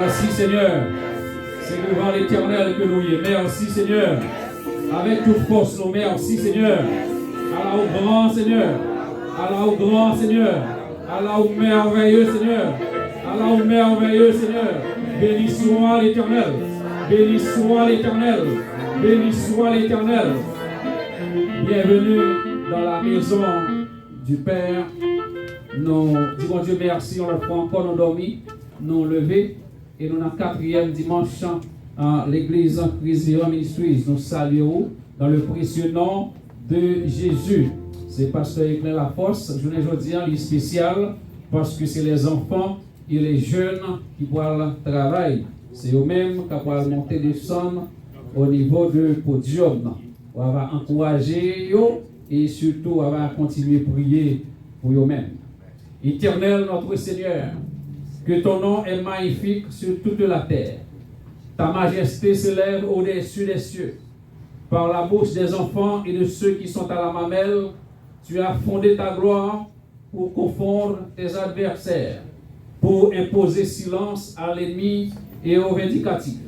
Merci Seigneur, c'est devant l'Éternel que nous y est. Merci Seigneur, avec toute force nous merci Seigneur. Allah au grand Seigneur, Allah au grand Seigneur, Allah au merveilleux Seigneur, Allah au merveilleux Seigneur. Béni soit l'Éternel, béni soit l'Éternel, béni soit l'Éternel. Bienvenue dans la maison du Père. Nous disons Dieu merci, on le fait encore, nous dormir, nous lever. Et nous, dans le 4e dimanche, l'église Christ Ministries, nous saluons dans le précieux nom de Jésus. C'est Pasteur Éclair La Force. Je ne dis pas spécial parce que c'est les enfants et les jeunes qui voient le travail. C'est eux-mêmes qui vont monter des sommes au niveau du podium. On va encourager eux et surtout on va continuer à prier pour eux-mêmes. Éternel, notre Seigneur, que ton nom est magnifique sur toute la terre. Ta majesté s'élève au-dessus des cieux. Par la bouche des enfants et de ceux qui sont à la mamelle, tu as fondé ta gloire pour confondre tes adversaires, pour imposer silence à l'ennemi et aux vindicatifs.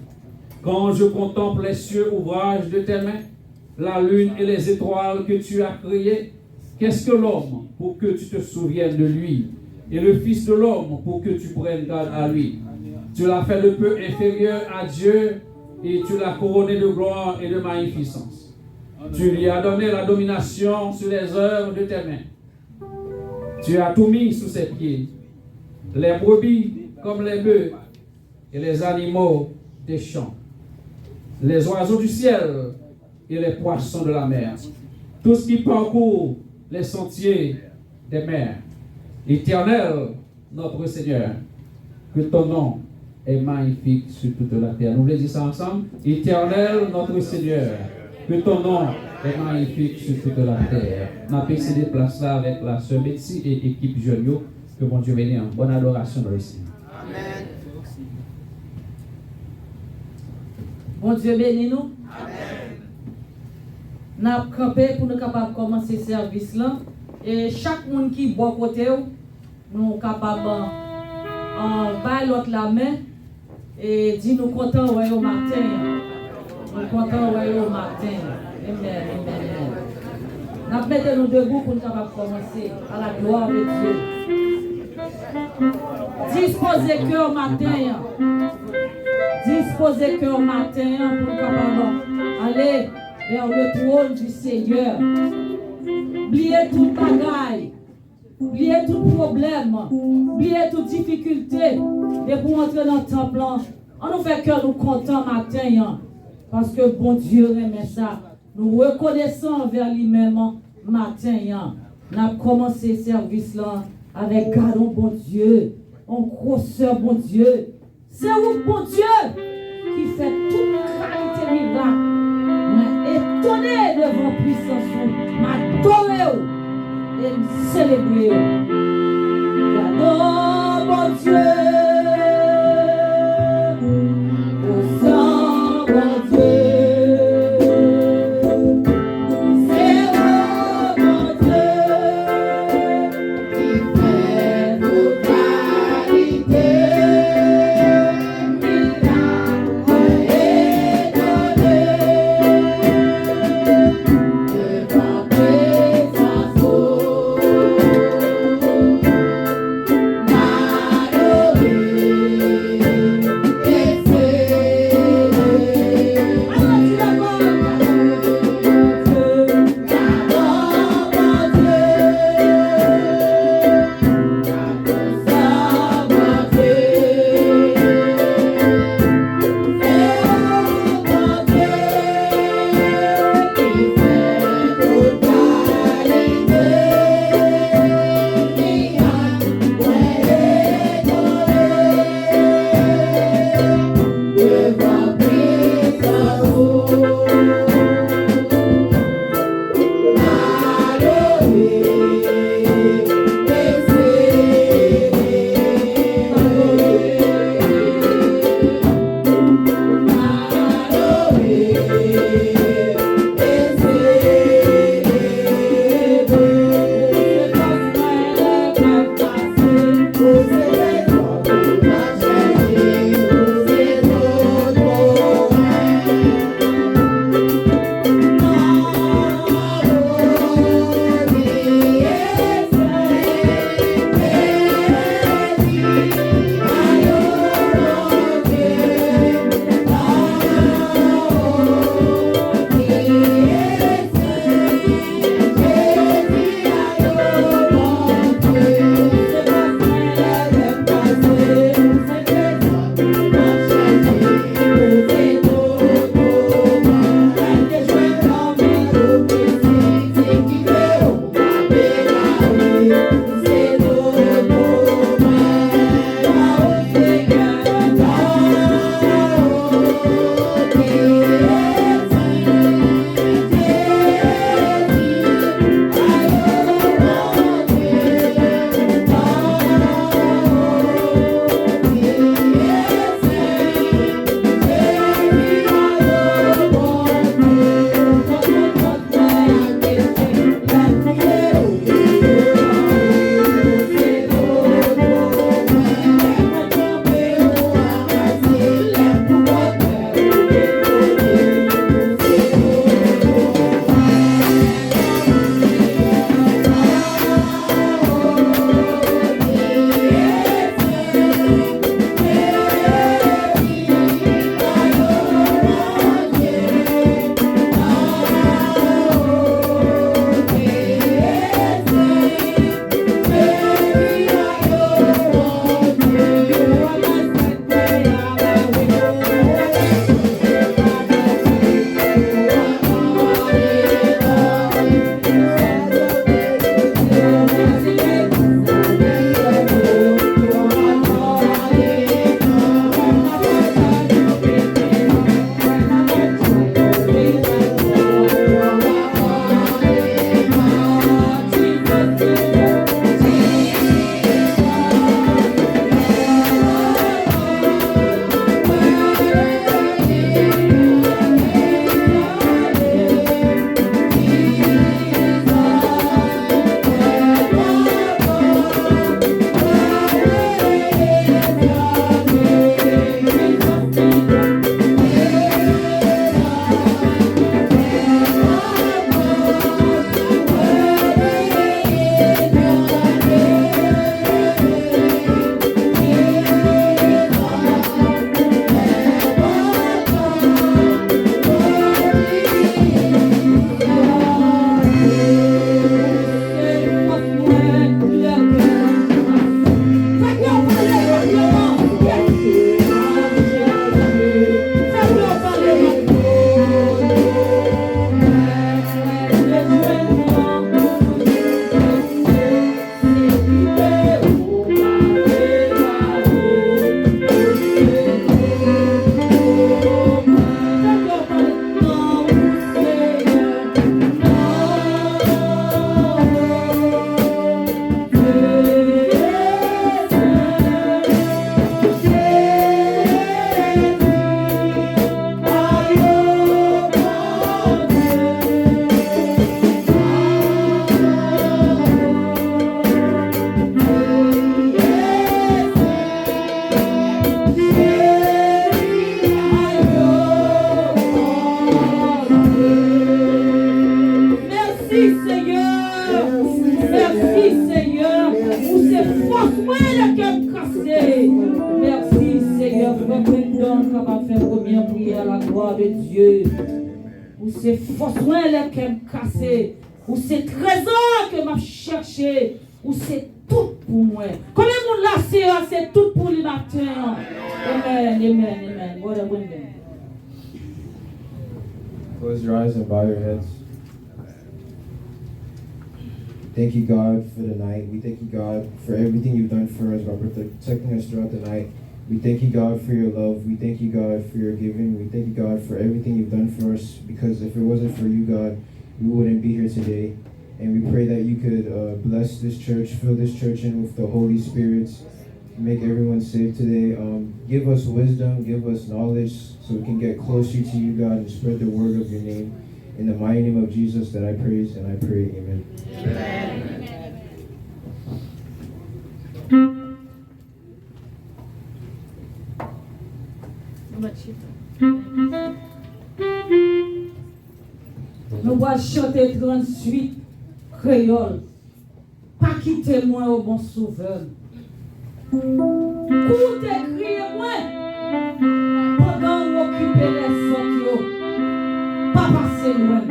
Quand je contemple les cieux, ouvrage de tes mains, la lune et les étoiles que tu as créées, qu'est-ce que l'homme pour que tu te souviennes de lui? Et le Fils de l'homme pour que tu prennes garde à lui. Tu l'as fait de peu inférieur à Dieu et tu l'as couronné de gloire et de magnificence. Tu lui as donné la domination sur les œuvres de tes mains. Tu as tout mis sous ses pieds, les brebis comme les bœufs et les animaux des champs, les oiseaux du ciel et les poissons de la mer, tout ce qui parcourt les sentiers des mers. Éternel, notre Seigneur, que ton nom est magnifique sur toute la terre. Nous voulons dire ça ensemble. Éternel, notre Seigneur, que ton nom est magnifique sur toute la terre. Nous avons cédé place là avec la sœur Betsy et l'équipe jeune. Que mon Dieu bénisse en bonne adoration dans le Seigneur. Amen. Bon Dieu bénisse nous. Amen. Nous avons campé pour nous capables commencer ce service là. Et chaque monde qui boit côté, nous sommes capables de bailler l'autre la main et dire nous contents au matin. Nous contents au matin. Amen, amen. Nous mettons nous debout pour nous capables de commencer à la gloire de Dieu. Disposez cœur matin. Disposez cœur matin pour nous capables d'aller vers le trône du Seigneur. Oubliez toute bagaille, oubliez tout problème, oubliez toute difficulté. Et pour entrer dans le temple, on nous fait que nous comptons matin. Parce que bon Dieu remet ça. Nous reconnaissons envers lui-même matin. Nous avons commencé ce service là avec gardons bon Dieu, en grosseur bon Dieu. C'est vous bon Dieu qui fait toute qualité miracle. Étonné devant puissance, m'adorer et me célébrer. J'adore mon Dieu, au sang mon Dieu. Maroon. Brandon capable de faire première prière à la gloire de Dieu. Ou c'est force moi les qui me casser. Ou c'est trésor que m'a cherché. Ou c'est tout pour moi. Comme mon là c'est tout pour le matin. Amen, amen, amen. Brother Brandon. Close your eyes and bow your heads. Thank you, God, for the night. We thank you, God, for everything you've done for us, by protecting us throughout the night. We thank you, God, for your love. We thank you, God, for your giving. We thank you, God, for everything you've done for us, because if it wasn't for you, God, we wouldn't be here today. And we pray that you could bless this church, fill this church in with the Holy Spirit, make everyone saved today. Give us wisdom, give us knowledge, so we can get closer to you, God, and spread the word of your name. In the mighty name of Jesus that I praise and I pray, amen. Nous allons chanter 38 créoles. Pas quitter moi au bon sauveur. Courte criez-moi pendant vous occupez les sorties. Pas passer loin.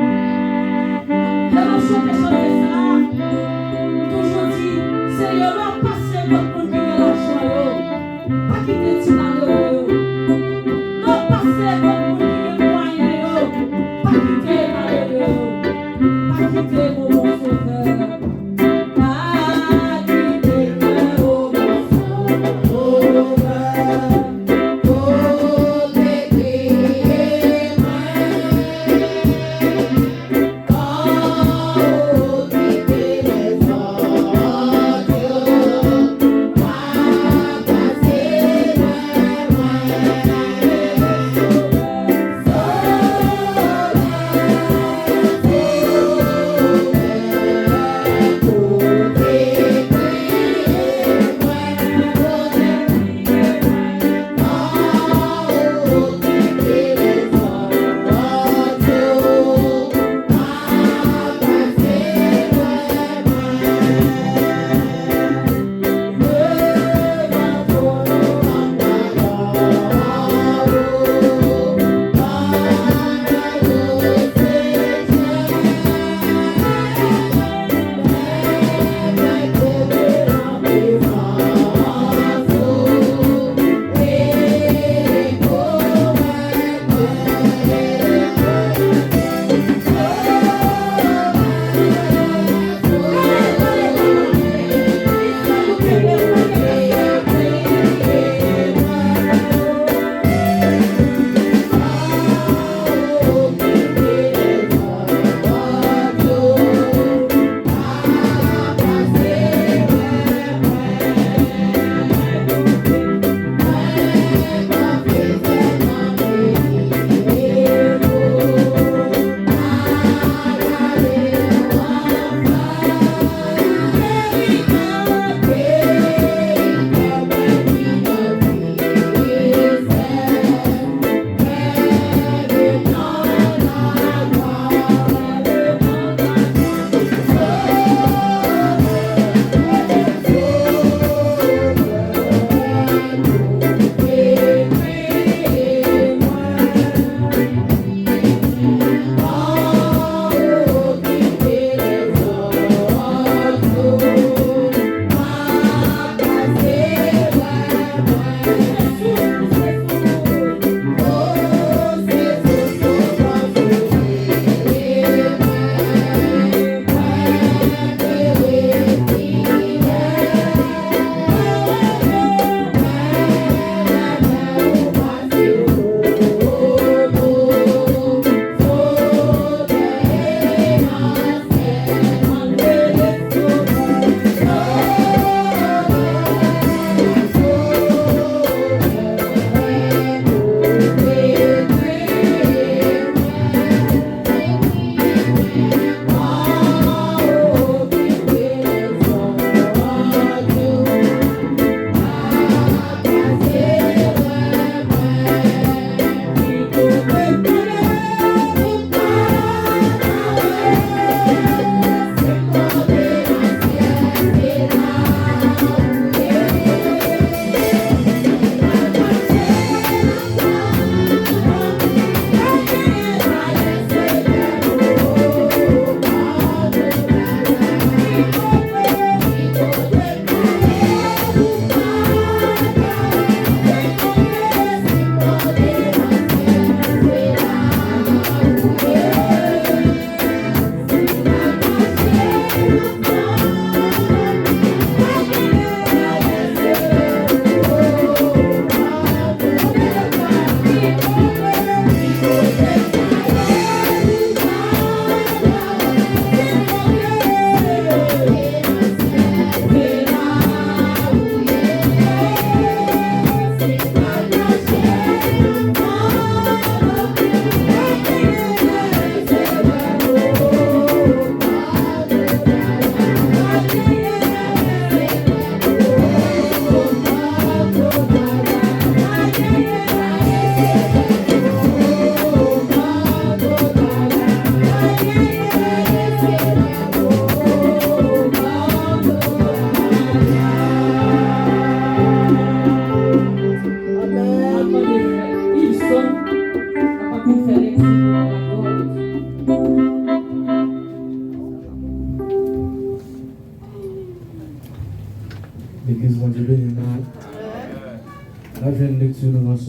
Là, je chante ça. Toujours dit, Seigneur, là, passez votre monde qui est l'argent. Pas quitter ti malheureux. Là, passez votre monde qui est moyen. Pas quitter malheureux. Pas quitter mon bon sauveur.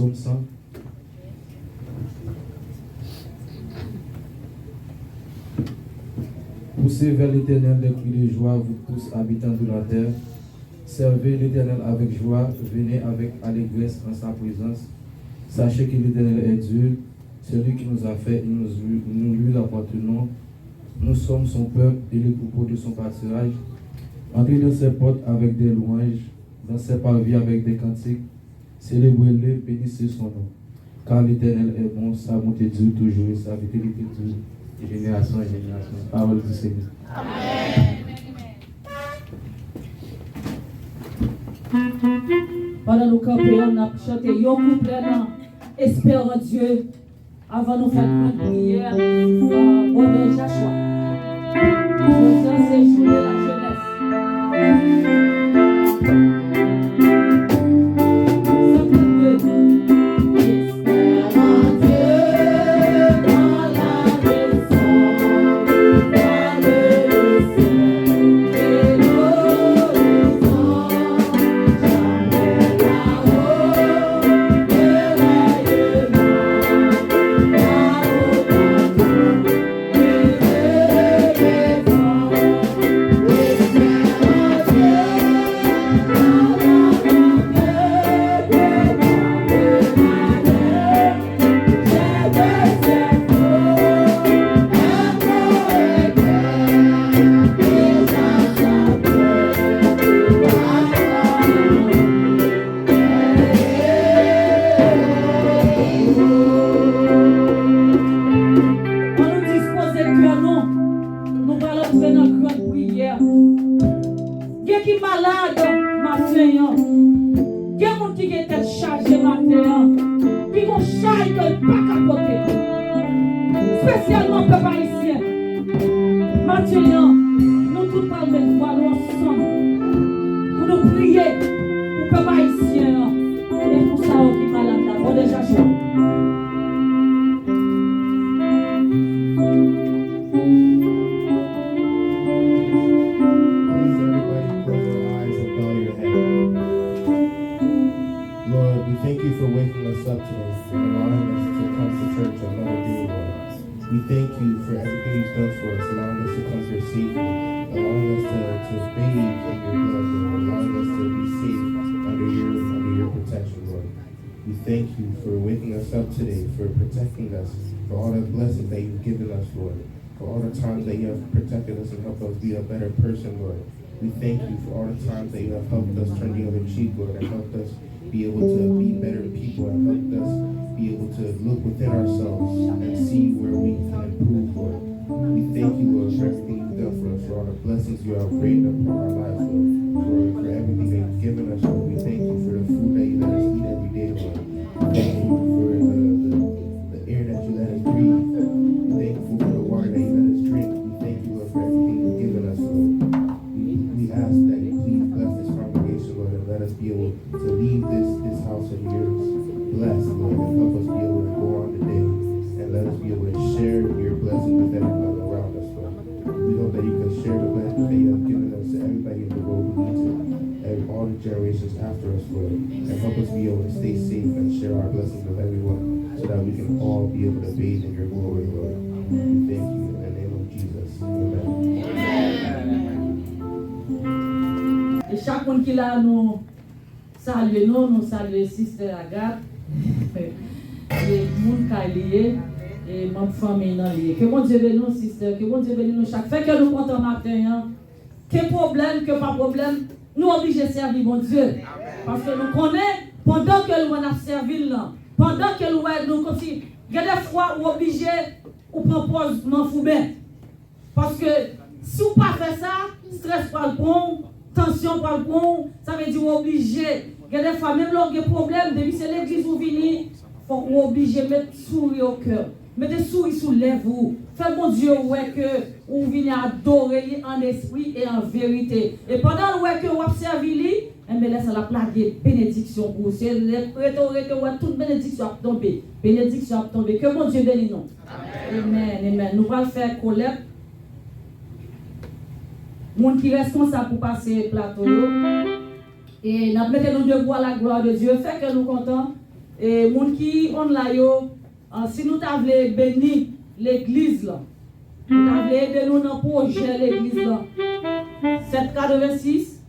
psaume 100. Poussez vers l'Éternel des cris de joie, vous tous habitants de la terre. Servez l'Éternel avec joie, venez avec allégresse en sa présence. Sachez que l'Éternel est Dieu, celui qui nous a fait, nous lui appartenons. Nous sommes son peuple et le troupeau de son pâturage. Entrez dans ses portes avec des louanges, dans ses parvis avec des cantiques. Célébrez-le, bénissez son nom. Car l'Éternel est bon, sa bonté dure toujours et sa fidélité dure de génération en génération. Parole du Seigneur. Pendant nous camper, on a chanté un couplet dans Espère en Dieu avant nous faire une prière. Bonne Joshua. Nous c'est jouer la jeunesse. Spécialement peuple haïtien. Maintenant, nous tous parlons de voix ensemble. Pour nous prier pour peuple haïtien. Et pour ça, on est malade là. On déjà joué. Thank you for waking us up today and allowing us to come to church another day, Lord. We thank you for everything you've done for us, allowing us to come here safely, allowing us to bathe in your blood, Lord, allowing us to be safe under your protection, Lord. We thank you for waking us up today, for protecting us, for all the blessings that you've given us, Lord, for all the times that you have protected us and helped us be a better person, Lord. We thank you for all the times that you have helped us turn the other cheek, Lord, and helped us be able to be better people and helped us be able to look within ourselves and see where we can improve, Lord. We thank you, Lord, for everything you've done for us, for all the blessings you have rained upon our lives, Lord, for everything that you've given us, Lord. We thank you for the food that you let us eat every day, Lord. Thank you for the air that you let us breathe. We thank you for the water that you let us drink. We thank you, Lord, for everything you've given us, Lord. We ask that you please bless this congregation, Lord, and let us be able to leave this house of yours blessed, Lord, and help us be able to go on today and let us be able to share your blessings with everyone around us, Lord. We know that you can share the blessings that you have given us to everybody in the world who needs it, and all the generations after us, Lord, and help us be able to stay safe and share our blessings with everyone so that we can all be able to bathe in your glory, Lord. We thank you in the name of Jesus. Amen. Et chaque monde qui là nous salue nous salue Sister Agathe, les monde qui lié et ma famille dans lié. Que bon Dieu bénisse nous, Sister, que bon Dieu bénisse nous chaque fait que nous comptons matin, que problème, que pas problème, nous obligés de servir bon Dieu. Parce que nous connaissons pendant que nous avons servi là, pendant que nous comme si il y a des fois où obligé ou propose non fou bien. Parce que si vous pas fait ça, stress pas le bon, tension pas le bon, ça veut dire obligé. Il y a des fois même là il y a des problèmes, depuis c'est l'église où venez, faut obligé mettre sourire au cœur. Mettez sourire sous les vous. Faites mon Dieu ouais que vous venez adorer en esprit et en vérité. Et pendant que vous observez lui, mais laisse la plague bénédiction pour vous. C'est rhétorique que toute bénédiction a tombé. Bénédiction a tombé. Que mon Dieu bénisse nous. Amen. Amen. Nous allons faire collecte. Monde qui est responsable pour passer le plateau. Et nous mettons nous devoir la gloire de Dieu. Fait que nous contents. Et moun qui on là yo, si nous t'avons béni l'église là, nous t'avons aidé nous dans le projet l'église là. 786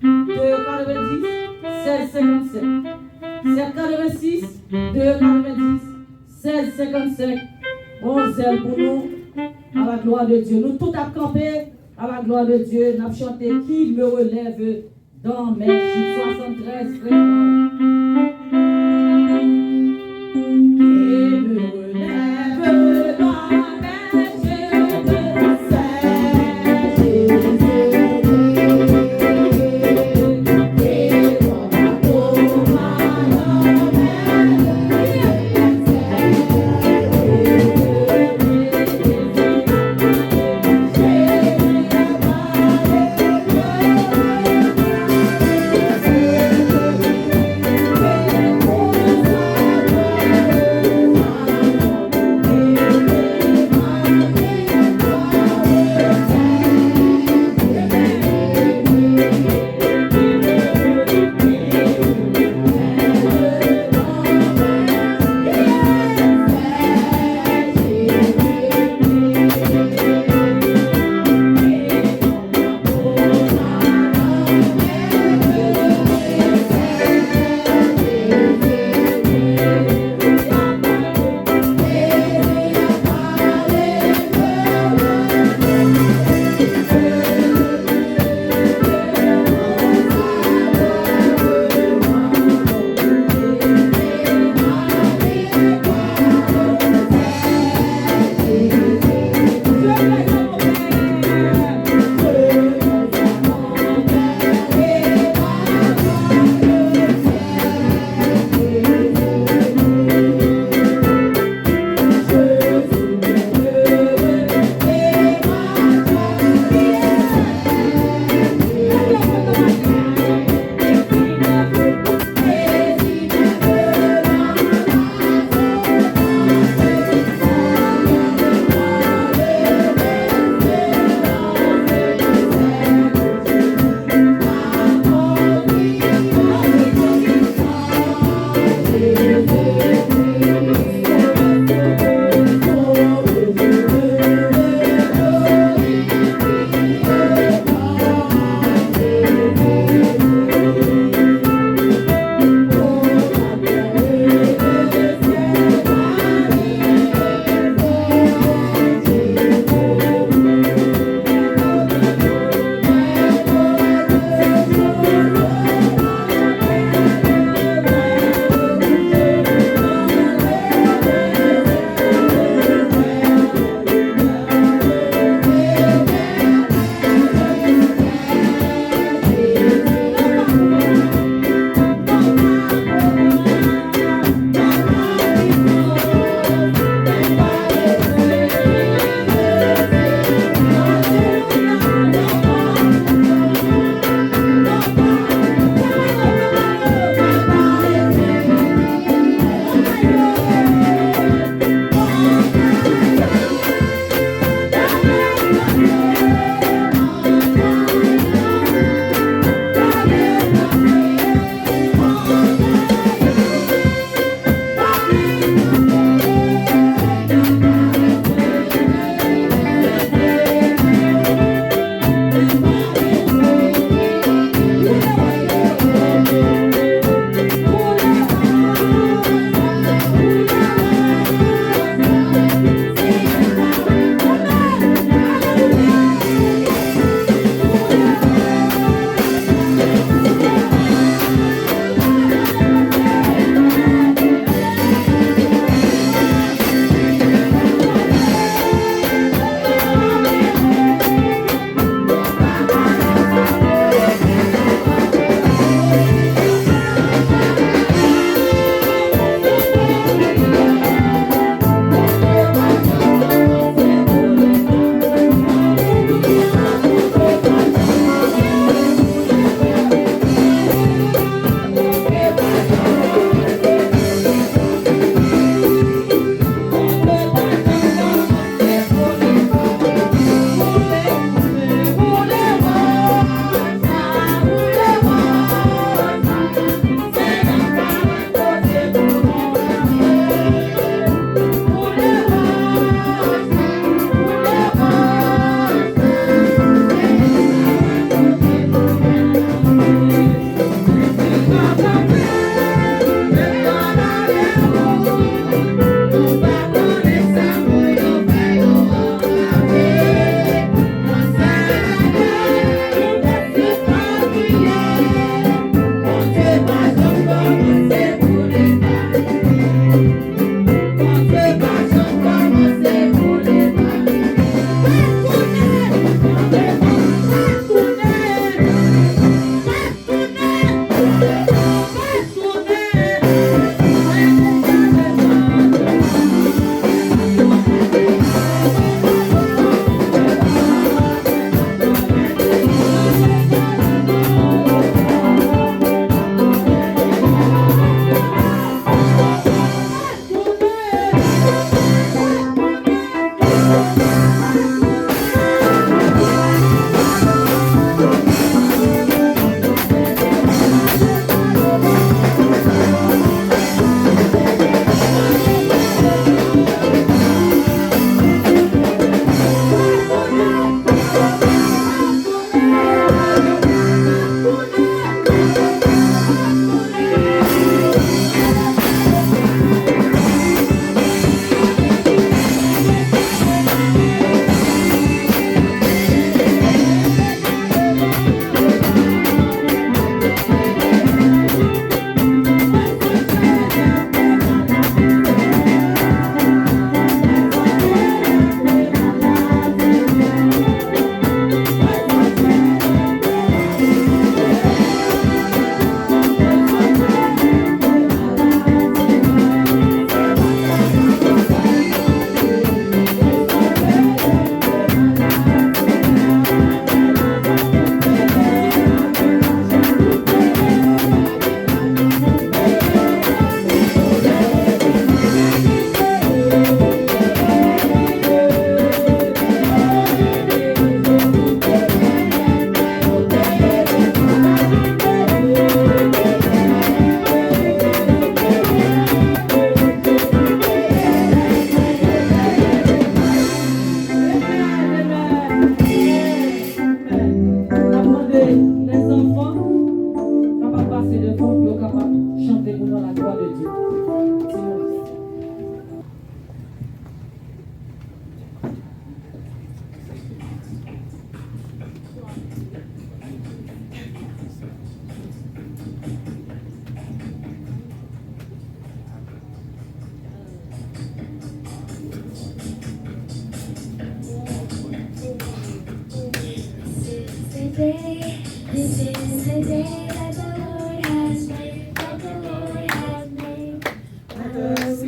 290 1657 786 290 1655. On zèle pour nous à la gloire de Dieu. Nous tout à camper à la gloire de Dieu. Nous avons chanté qui me relève dans mes 73 frères. Qui me relève dans mes cheveux, c'est Jésus.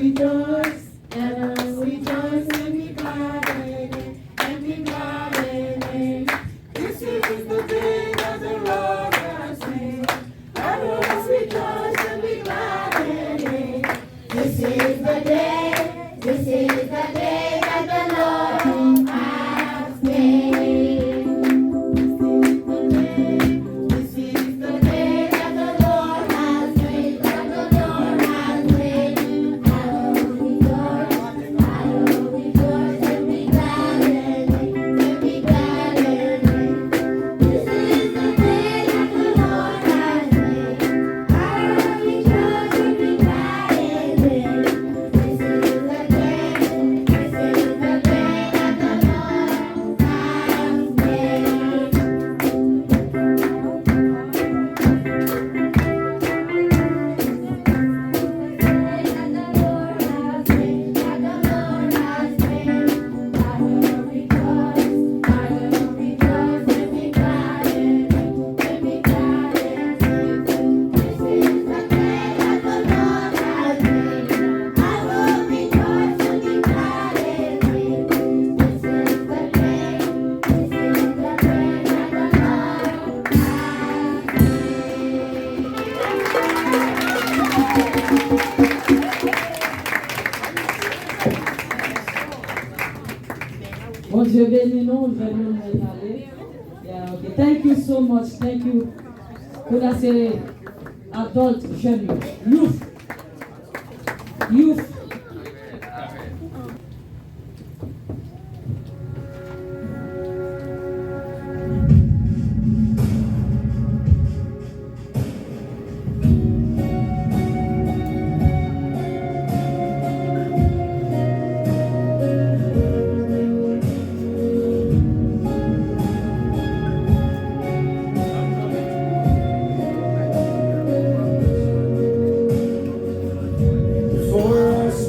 rejoice, let us rejoice and be glad in it, and be glad in it. This is the day that the Lord has made. Let us rejoice and be glad in it. This is the day that the Lord has made. This is the day that the Lord has made, that the Lord has made. I will rejoice and be glad in it, and be glad in it. This is the day that the Lord has made. I will rejoice and be glad in it. This is the day that the Lord Bon Dieu béni nous, je vais nous aller. Yeah, okay. Thank you so much. Thank you. Could I say adult, jeune, youth. Youth. For us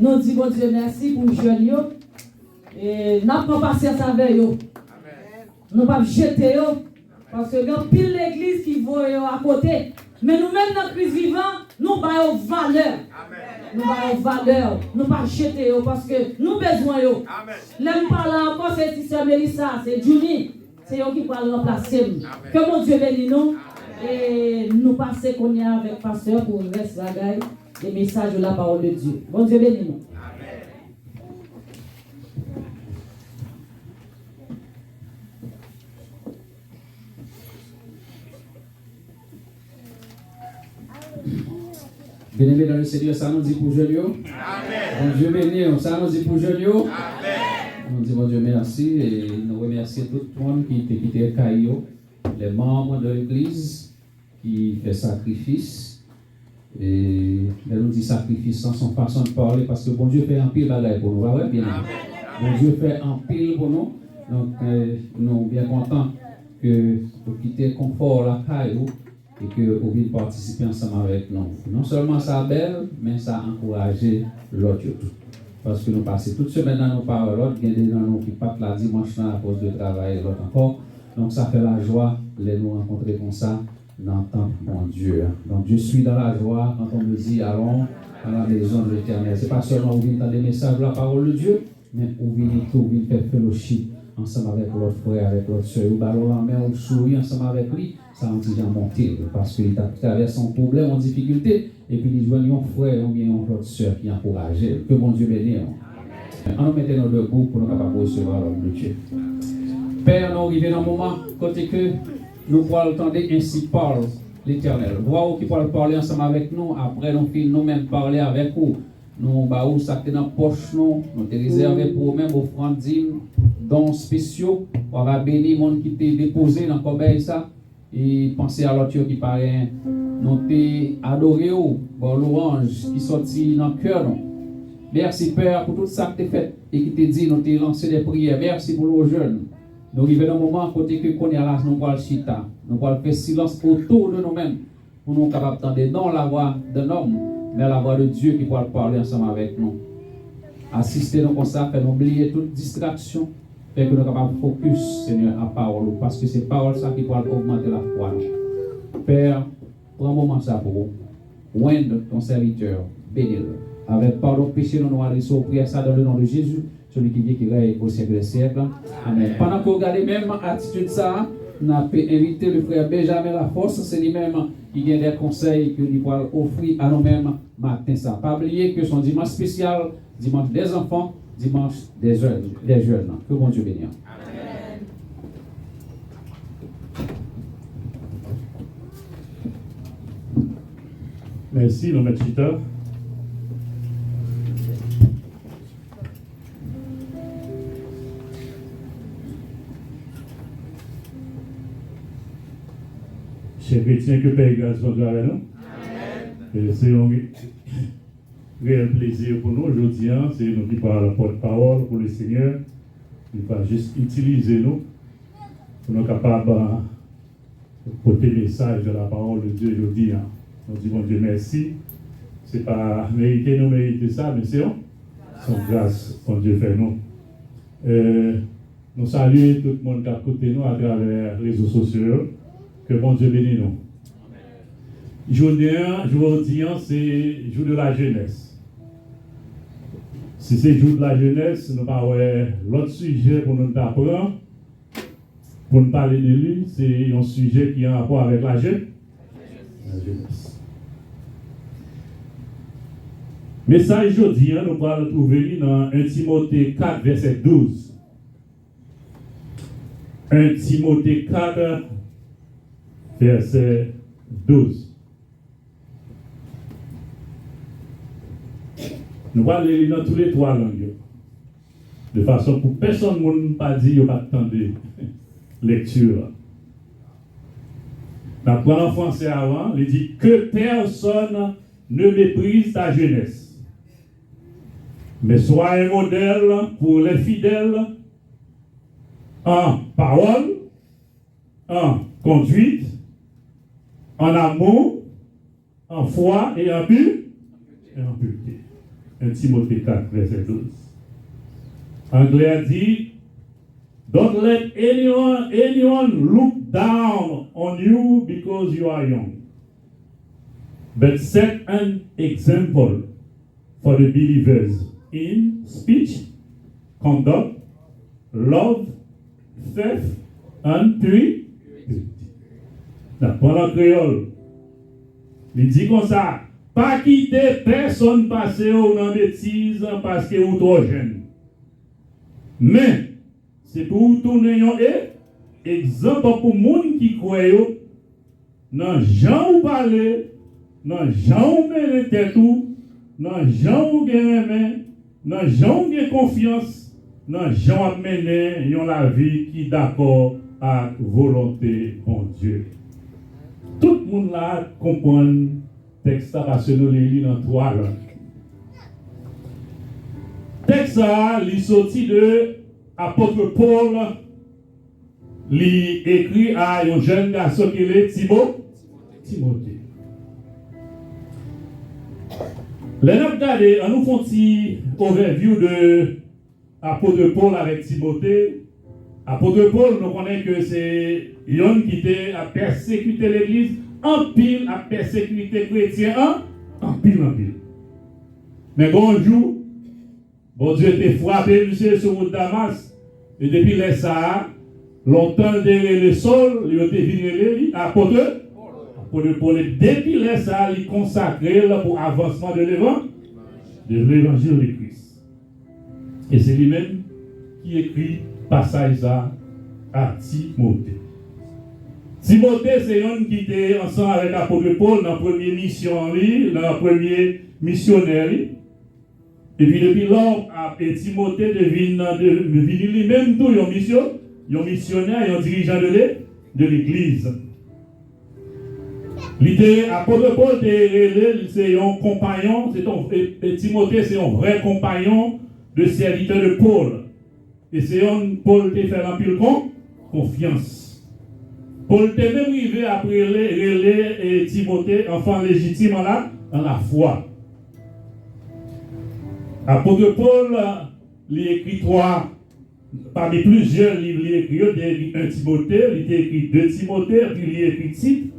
Nous disons bon Dieu merci pour les jeunes. Et nous n'avons pas patience avec eux. Nous ne pas jeter eux. Parce que il y a pile l'église qui va à côté. Mais nous-mêmes, dans la crise vivante, nous avons valeur. Nous avons valeur. Nous ne pas jeter eux parce que nous avons besoin d'eux. L'aime parler encore, c'est Sister Melissa, c'est Juni. C'est eux qui parlent remplacer. Que mon Dieu bénisse nous. Et nous passons qu'on est avec pasteur pour le reste de la gaille. Les messages de la parole de Dieu. Bon Dieu bénisse nous. Bien-aimé dans le Seigneur, ça nous dit pour Dieu. Bon Dieu béni, ça nous dit pour Dieu. Nous disons bon Dieu merci et nous remercions tout le monde qui était quitté Caillou, les membres de l'église qui fait sacrifice. Et nous dit sacrifice sans son façon de parler parce que bon Dieu fait un pile bagaille pour nous. Ouais, bien. Bon Dieu fait un pile pour nous. Donc nous sommes bien contents que vous quittez le confort la Caillou et que vous venez participer ensemble avec nous. Non seulement ça belle, mais ça a encouragé l'autre. Parce que nous passons toute semaine dans nos paroles, l'autre, il y a des gens qui partent la dimanche à cause de travail, l'autre encore. Donc ça fait la joie de nous rencontrer comme ça dans le temple, mon Dieu. Donc je suis dans la joie quand on me dit allons à la maison de l'Éternel. Ce n'est pas seulement vous venez entendre des messages de la parole de Dieu, mais vous venez faire fellowship ensemble avec votre frère, avec votre soeur. Vous ballons la main, vous souriez ensemble avec lui, ça en dit monter parce qu'il traverse son problème en difficulté et puis il joignent un frère ou bien une autre soeur qui encourage. Que mon Dieu bénisse. On nous mettait nos debout pour nous capables de recevoir l'homme de Dieu. Père, nous arrivons dans un moment côté que nous pourrons entendre ainsi parle l'Éternel. Voir qui pourra parler ensemble avec nous, après nous nous-mêmes parler avec vous. Nous baou ça dans la poche nous te réserver pour nous-mêmes offrandes dons spéciaux. On va bénir monde qui t'est déposé dans le ça et penser à l'autre qui paraît nous t'es adoré ou bon l'orange qui sorti dans le cœur nous. Merci Père pour tout ça que tu fait et qui te dit nous t'es lancé des prières. Merci pour nos jeunes. Nous arrivons dans un moment côté que qu'on est là nous parle chita. Nous parle faire silence autour de nous-mêmes pour nous capables d'entendre non la voix d'un homme mais la voix de Dieu qui pourra parler ensemble avec nous. Assistez-nous comme ça, faire oublier toute distraction, fait que nous sommes capables de focus, Seigneur, à parole, parce que c'est parole ça qui pourra augmenter la foi. Père, prends un moment ça pour vous. Oindre ton serviteur, bénis-le. Avec pardon, péché, nous allons aller prier ça dans le nom de Jésus, celui qui dit qu'il règne au siècle des siècles. Amen. Pendant que vous regardez même attitude ça, nous avons invité le frère Benjamin Laforce, c'est lui-même qui a des conseils que nous pourrons offrir à nous-mêmes matin. Ça. Pas oublier que son dimanche spécial, dimanche des enfants, dimanche des jeunes. Que bon Dieu bénisse. Merci, le maître Chita. Chers chrétiens, que Père et grâce soit avec nous. C'est un réel plaisir pour nous aujourd'hui. C'est nous qui parlons la porte-parole pour le Seigneur. Il va juste utiliser nous pour nous capables de porter le message de la parole de Dieu aujourd'hui. Nous disons Dieu merci. Ce n'est pas mériter, nous mériter ça, mais c'est son grâce qu'on Dieu fait nous. Nous saluons tout le monde qui a côté nous à travers les réseaux sociaux. Que bon Dieu bénisse nous. Aujourd'hui, c'est jour de la jeunesse. Si c'est jour de la jeunesse, nous avons l'autre sujet pour nous apprendre. Pour nous parler de lui, c'est un sujet qui a un rapport avec la jeunesse. Message aujourd'hui, nous allons le trouver dans 1 Timothée 4, verset 12. 1 Timothée 4, verset 12. Nous allons lire dans tous les trois langues. De façon pour personne ne pas dire qu'il n'y a pas de temps de lecture. Nous prenons en français avant, il dit que personne ne méprise ta jeunesse, mais sois un modèle pour les fidèles en parole, en conduite, en amour, en foi et en pureté. 1 Timothée 4, verset 12. Anglais a dit, don't let anyone look down on you because you are young, but set an example for the believers in speech, conduct, love, faith, and purity. Pendant créole, il dit comme ça, pas quitter personne passer ou dans bêtise parce que vous trop jeune. Mais c'est pour tourner un exemple pour monde qui croit dans Jean ou parler, dans Jean ou mener tête ou, dans Jean ou gagner, dans Jean ou gagner confiance, dans Jean ou mener la vie qui d'accord à volonté de Dieu. Tout le monde là comprend le texte parce que nous lisons dans 3 langues. Le texte est sorti de l'apôtre Paul, il écrit à un jeune garçon qui est Timothée. Les nous regardons, on nous fait un petit overview de l'apôtre Paul avec Timothée. L'apôtre Paul, nous connaissons que c'est un qui a persécuté l'église, en pile a persécuté les chrétiens, en pile. Mais bonjour, bon Dieu était frappé, monsieur, sur le Damas, et depuis les Sahara, longtemps derrière le sol, il était venu l'apôtre Paul. Depuis les Sahara, il consacré pour l'avancement de l'évangile de Christ. Et c'est lui-même qui écrit passage à Timothée. Timothée, c'est un qui était ensemble avec l'apôtre Paul dans la première mission, dans la première missionnaire. Et puis depuis lors, Timothée devient lui-même tout un missionnaire et un dirigeant de l'église. L'idée, l'apôtre Paul, c'est un compagnon, Timothée, c'est un vrai compagnon de serviteur de Paul. Et c'est un Paul qui fait un pile confiance. Paul était même arrivé après et Timothée, enfant légitime dans la foi. Apôtre Paul, il écrit 3, parmi plusieurs livres, il écrit 1 Timothée, il écrit 2 Timothée, puis il écrit Tite.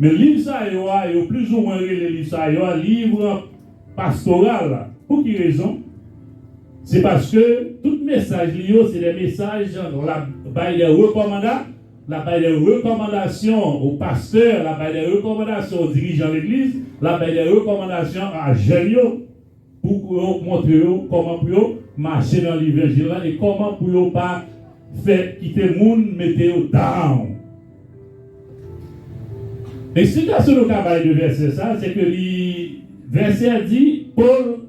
Mais le livre ça, il y a plus ou moins les livres ça, il y a un livre pastoral. Pour quelle raison? C'est parce que tout message lié, c'est des messages, la baille des recommandations aux pasteurs, la baille des recommandations aux dirigeants de l'église, la baille des recommandations à jeunes pour montrer comment pour marcher dans l'évangile et comment pour pas faire quitter le monde, mettre down. L'explication du travail de verset ça, c'est que le verset dit, Paul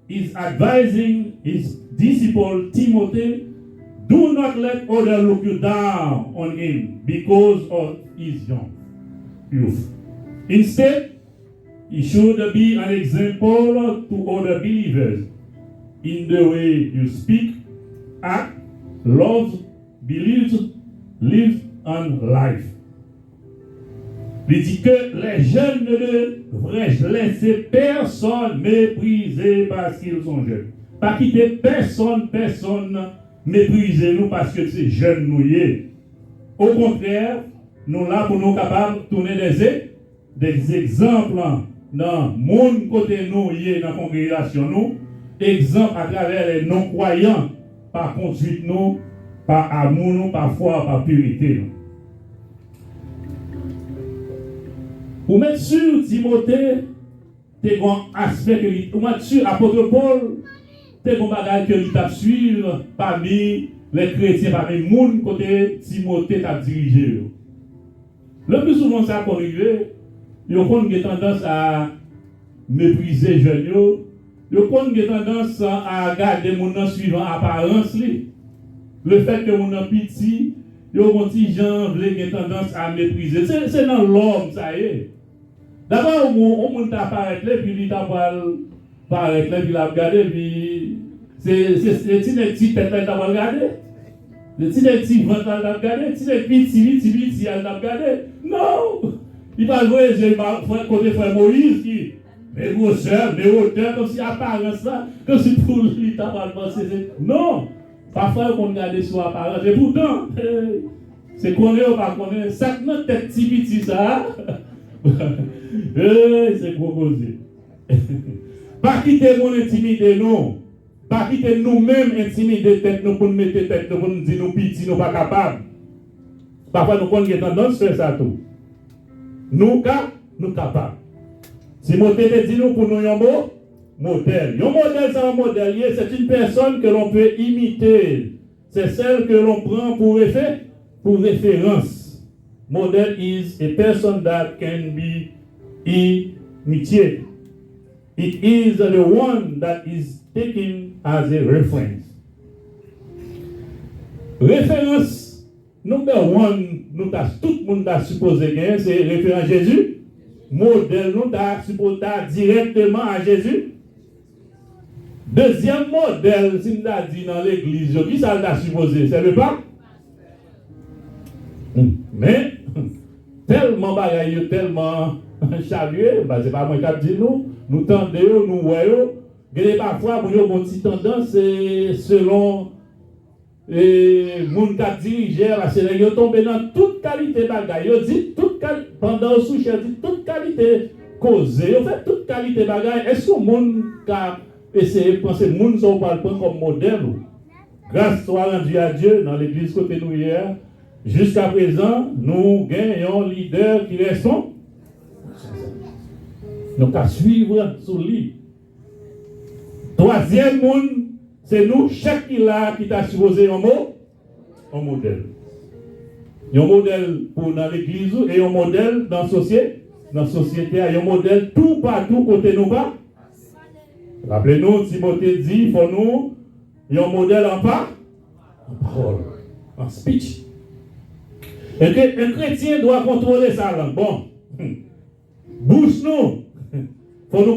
is advising his disciple Timothy, do not let others look you down on him because of his youth. Instead, he should be an example to other believers in the way you speak, act, love, believe, live, and life. Il dit que les jeunes ne devraient laisser personne mépriser parce qu'ils sont jeunes. Pas quitter personne mépriser nous parce que c'est jeunes nous y est. Au contraire, nous là pour nous capables de tourner des exemples dans le monde côté nous y est dans la congrégation nous, exemple à travers les non-croyants, par conduite nous, par amour nous, par foi, par pureté nous. Pour mettre sur Timothée, t'es un aspect que pour mettre sur l'apôtre Paul, t'es un bagage que il t'a suivre parmi les chrétiens, parmi les gens côté Timothée t'a dirigé. Le plus souvent ça qu'on arrive, il y a tendance à mépriser les jeunes, il y a tendance à regarder les gens suivant apparence. Le fait que mon petit, il y a un petit gens qui ont tendance à mépriser. C'est dans l'homme, ça y est. D'abord, on monte à paraître là, puis il t'a paraître là, puis il a regardé, puis c'est le petit tête là, il t'a regardé. Le petit ventre là, il t'a regardé. Le petit, il t'a regardé. Non! Il va jouer, j'ai côté frère Moïse mes grosseurs, mes hauteurs, comme si apparence là, comme si pour lui, t'as pas pensé. Non! Parfois, on regarde sur l'apparence, et pourtant, c'est qu'on est ou pas qu'on est, ça notre tête petit ça, c'est proposé. Pas quitter mon intimité, non. Pas quitter nous-mêmes intimider tête nous pour nous mettre tête nous pour nous dire nous petits, nous pas capables. Parfois, nous avons tendance à faire ça tout. Nous capables. Si Timothée te dit nous pour nous un modèle. Un modèle, c'est un modèle. C'est une personne que l'on peut imiter. C'est celle que l'on prend pour référence. Model is a person that can be imitated. It is the one that is taken as a reference. Référence number one, tout le monde a supposé gagner, c'est référence Jésus. Modèle, nous avons supposé directement à Jésus. Deuxième modèle, si nous avons dit dans l'église, qui ça l'a supposé? C'est le pape? Mais, tellement bagaille, tellement chalué, c'est pas moi qui dis nous tendons, nous voyons, que parfois, nous avons une petite tendance, selon les gens qui dirigent, parce que ils tombent dans toute qualité de bagaille. Ils disent pendant le souci, ils disent toute qualité causée. Ils fait toute qualité de bagaille. Est-ce que le monde a essayé de penser que le monde ne pas comme modèle? Grâce soit rendue à Dieu dans l'église côté nous hier. Jusqu'à présent, nous gagnons leader qui reste. Donc, à suivre sous lui. Troisième monde, c'est nous, chaque qui t'a supposé un modèle. Il y a un modèle pour dans l'église et un modèle dans la société. Dans la société, il y a un modèle tout partout côté nous pas. Rappelez-nous, Timothée dit, il faut nous, il y a un modèle en parole, en speech. Et un chrétien doit contrôler sa langue. Bon, bouche nous, il faut nous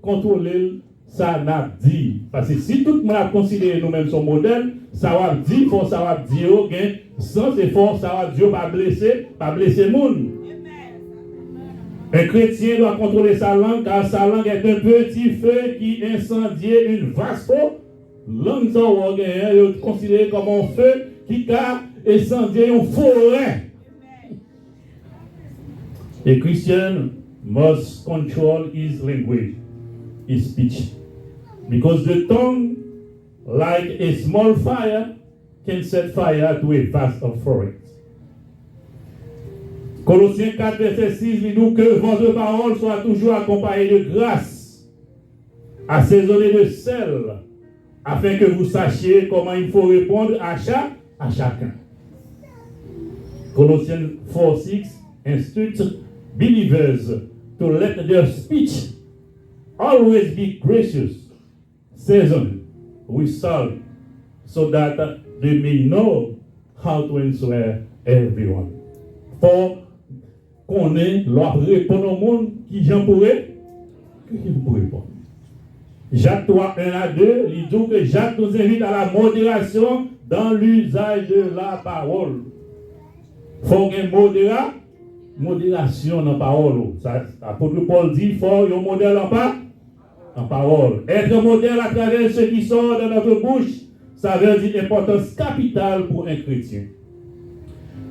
contrôler ça n'a dit. Parce que si tout le monde a considéré nous-mêmes son modèle, ça va dire, il faut ça va dire, sans effort, ça va dire, pas blesser le monde. Un chrétien doit contrôler sa langue, car sa langue est un petit feu qui incendie une vaste eau. Langue, ça va considéré comme un feu qui a incendié une forêt. A Christian must control his language, his speech. Because the tongue, like a small fire, can set fire to a vast forest. Colossiens 4, verset 6, dit nous que votre parole soit toujours accompagnée de grâce, assaisonnée de sel, afin que vous sachiez comment il faut répondre à chacun. Colossians 4, 6 instructs believers to let their speech always be gracious, seasoned with salt, so that they may know how to answer everyone. For qu'on ait leur répondre au monde qui j'en pourrait répondre. Jacques 3, 1 à 2, il dit que Jacques nous invite à la modération dans l'usage de la parole. Il faut une modération dans la parole. L'apôtre Paul dit il faut un modèle en parole. Être modèle à travers ce qui sort de notre bouche, ça veut dire une importance capitale pour un chrétien.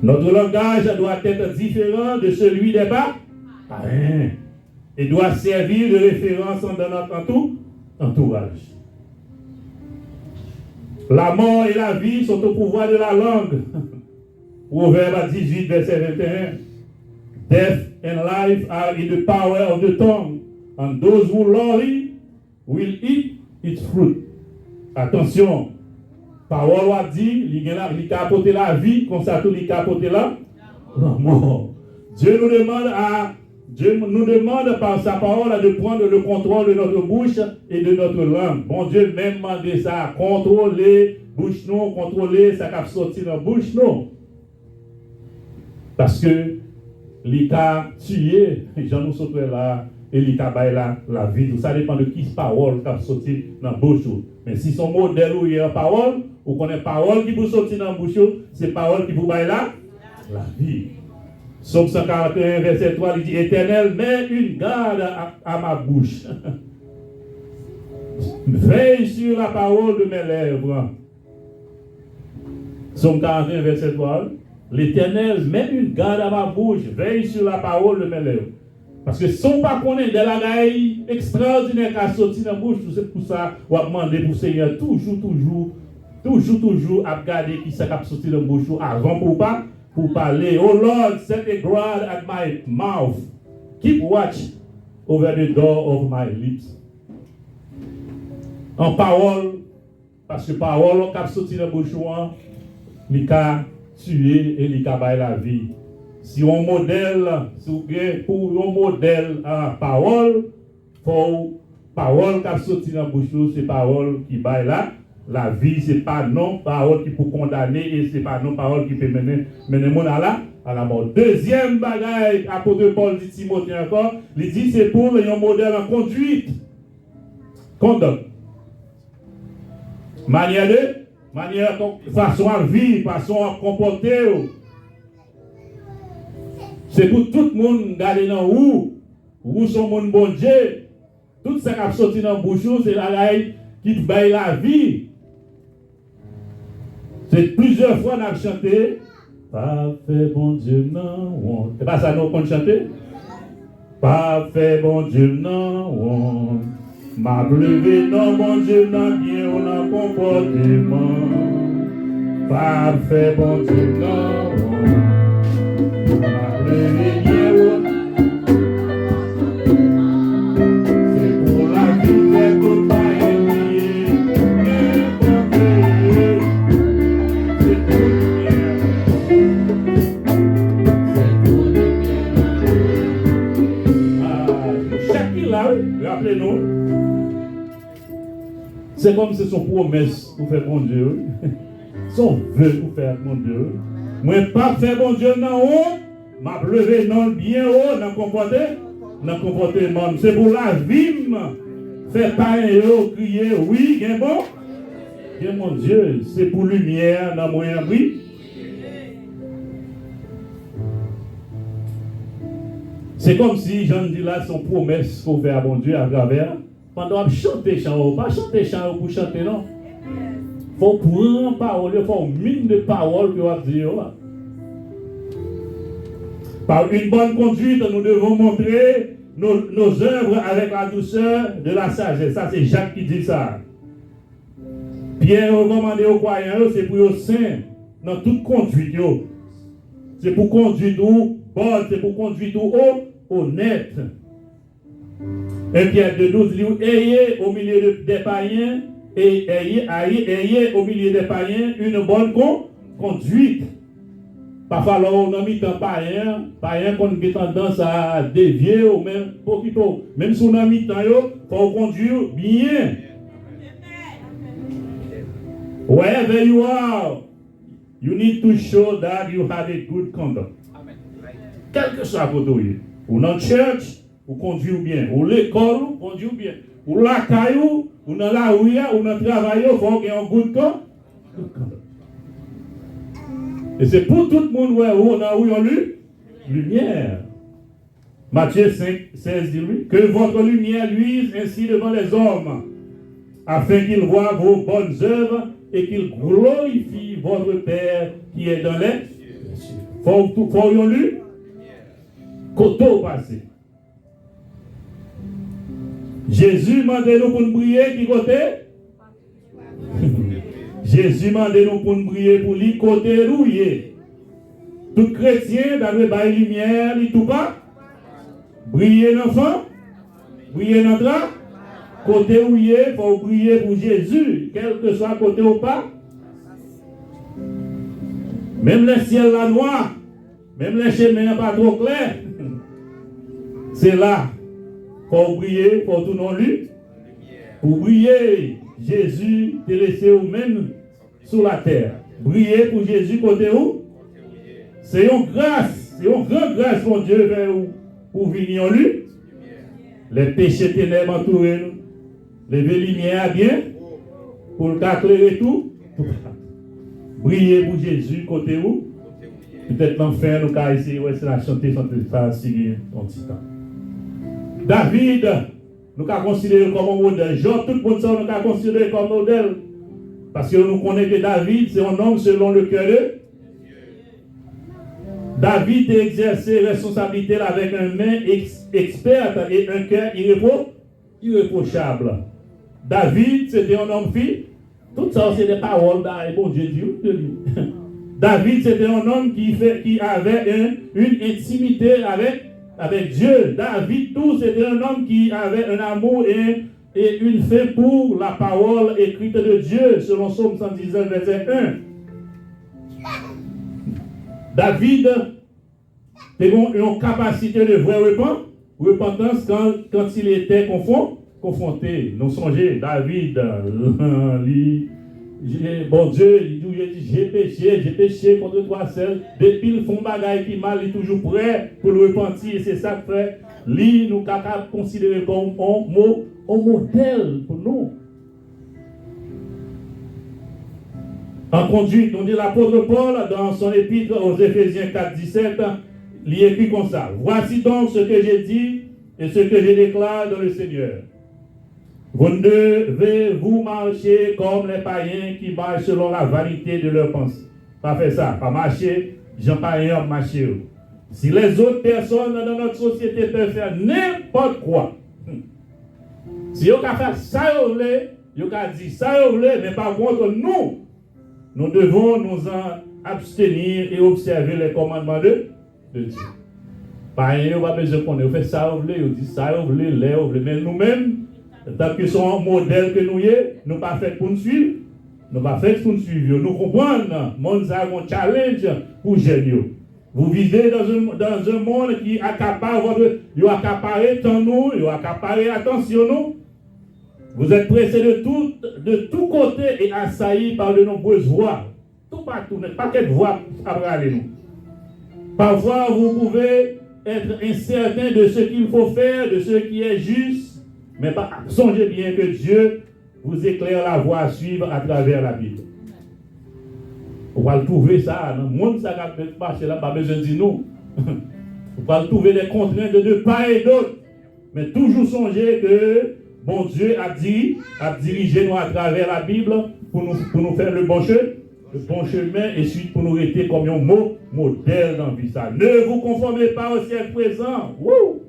Notre langage doit être différent de celui des parrains et doit servir de référence dans notre entourage. La mort et la vie sont au pouvoir de la langue. Proverbe 18, verset 21. Death and life are in the power of the tongue, and those who love it will eat its fruit. Attention, parole a dit, il a apporté la vie, comme ça tout il a apporté la mort. Dieu nous demande par sa parole de prendre le contrôle de notre bouche et de notre langue. Bon Dieu même demandé ça, contrôler bouche non, contrôler ça qui sorti dans bouche non. Parce que l'État tué, j'en nous sauté là, et l'État baille la vie. Tout ça dépend de qui parole qui sorti dans la bouche. Mais si son modèle ou il y a parole, ou qu'on a parole qui vous sortir dans la bouche, c'est parole qui vous baille la vie. Somme 141, verset 3, il dit, Éternel, mets une garde à ma bouche. Veille sur la parole de mes lèvres. Somme 41, verset 3, l'Éternel, mets une garde à ma bouche, veille sur la parole de mes lèvres. Parce que si on ne pas connaître des lagailles extraordinaires qui sont sorties dans la bouche, c'est pour ça qu'on va demander pour le Seigneur toujours à regarder qui s'est sorti dans la bouche avant pour parler. Oh Lord, set a guard at my mouth. Keep watch over the door of my lips. En parole, parce que parole qui a sorti dans la bouche, il a tué et il a baillé la vie. Si on modèle, pour un modèle à parole, faut parole qui a sorti dans la bouche, c'est parole qui baille là. La vie, c'est pas non parole qui peut condamner et c'est pas non parole qui peut mener mon à la mort. Deuxième bagaille, apôtre Paul dit Timothée encore, il dit c'est pour un modèle en conduite. Conduite. Façon à vivre, façon à comporter. C'est pour tout le monde garder dans où sont mon bon Dieu. Tout ça qui a sorti dans le bouche, c'est la raille qui baille la vie. C'est plusieurs fois qu'on a chanté. Parfait bon Dieu, non. C'est pas ça nous qu'on chanter? Parfait bon Dieu, non. M'a levé, non, bon Dieu, non, bien, on a comportement. Parfait bon Dieu, non. M'a levé, bien, c'est pour la vie, c'est tout pas aimer. C'est pour le bien. C'est pour le bien. Chacun là, rappelez-nous. C'est comme si c'est son promesse pour faire mon Dieu. Son vœu pour faire mon Dieu. Moi, pas faire mon Dieu dans haut, m'a levé dans le bien haut, dans le comportement. C'est pour la vie, faire pas un crier, oui, bien bon. Bien mon Dieu, c'est pour lumière dans mon abri. C'est comme si, j'en dis là, son promesse pour faire mon Dieu à travers. Pendant qu'on chante chant, pas chanter chant pour chanter, non. Il faut prendre parole, il faut une mine de parole que vous dire. Par une bonne conduite, nous devons montrer nos œuvres avec la douceur de la sagesse. Ça, c'est Jacques qui dit ça. Pierre recommandé aux croyants, c'est pour eux saints dans toute conduite. C'est pour conduire tout bon, c'est pour conduire tout honnête. 1 Pierre 2,12 dit ayez au milieu des païens et ayez au milieu des païens une bonne conduite. Parfois, on a mis un païen qu'on a tendance à dévier ou même même si on a mis un il faut conduire bien. Wherever you are, you need to show that you have a good conduct. Quel que soit votre vie, ou dans la church, ou conduire bien, ou l'école, ou conduire bien, ou la caillou, ou dans la rue, ou dans le travail, il faut qu'il y ait un good conduct. Et c'est pour tout le monde où on a eu lumière. Matthieu 5, 16 dit lui, que votre lumière luise ainsi devant les hommes, afin qu'ils voient vos bonnes œuvres et qu'ils glorifient votre Père qui est dans les cieux. Faut y lu côté passé. Jésus m'a demandé nous pour nous prier qui côté? Jésus m'a demandé nous pour nous prier pour lui côté rouillé. Tout chrétien dans le bail lumière, il tout pas. Briller l'enfant, briller notre côté rouillé, il faut prier pour Jésus, quel que soit côté ou pas. Même le ciel la noir, même les chemins pas trop clairs. C'est là. Pour briller, pour tout non lui. Pour briller, Jésus te laissé ou même sur la terre. Briller pour Jésus côté où? C'est une grâce, c'est une grande grâce mon Dieu vers vous pour venir en lui. Les péchés ténèbres entourés nous. Lever lumière bien pour éclairer tout. Briller pour Jésus côté où? Peut-être l'enfer, nous avons essayé, ouais, c'est la chanter, ça, signer un petit temps. David, nous avons considéré comme un modèle. Job, tout le monde, nous avons considéré comme modèle. Parce que nous connaissons que David, c'est un homme selon le cœur de Dieu. David a exercé responsabilité avec une main experte et un cœur irréprochable. David, c'était un homme fille. Tout ça, c'est des paroles d'un bon Dieu. David, c'était un homme qui avait une intimité avec Dieu. David, tout, c'était un homme qui avait un amour et une faim pour la parole écrite de Dieu, selon Psaume 119, verset 1. David avait une capacité de vraie repentance quand il était confronté. Nous songeons, David, bon Dieu, il dit, j'ai péché contre toi seul. Depuis le fond bagaille qui mal, il est toujours prêt pour le repentir. Et c'est ça que fait. Lui, nous capables de considérer comme un modèle pour nous. En conduite, on dit l'apôtre Paul, dans son épître aux Éphésiens 4, 17, il écrit comme ça. Voici donc ce que j'ai dit et ce que je déclare dans le Seigneur. Vous ne devez vous marcher comme les païens qui marchent selon la vanité de leurs pensées. Pas faire ça, pas marcher, j'en païen marcher. Si les autres personnes dans notre société peuvent faire n'importe quoi, si vous pouvez faire ça, vous pouvez dire ça, mais par contre, nous devons nous en abstenir et observer les commandements de Dieu. Païen, vous n'avez pas besoin qu'on ait. Vous faites ça, vous voulez, vous dites ça, vous voulez, mais nous-mêmes, tant que son modèle que nous sommes, nous ne sommes pas faits pour nous suivre. Nous ne sommes pas faits pour nous suivre. Nous comprenons, nous avons un challenge pour jeunes. Vous vivez dans un monde qui accapare votre. Il accapare tant nous, il accapare attention nous. Vous êtes pressés de tous côtés et assaillis par de nombreuses voix. Tout partout, pas quelle voix à nous. Parfois, vous pouvez être incertain de ce qu'il faut faire, de ce qui est juste. Mais songez bien que Dieu vous éclaire la voie à suivre à travers la Bible. On va le trouver ça. Dans le monde, ça va marcher là, pas besoin de dire nous. On va le trouver des contraintes de part et d'autre. Mais toujours songer que bon Dieu a dirigé nous à travers la Bible pour nous faire le bon chemin et suite pour nous rester comme un modèle dans la vie. Ne vous conformez pas au siècle présent. Wouh!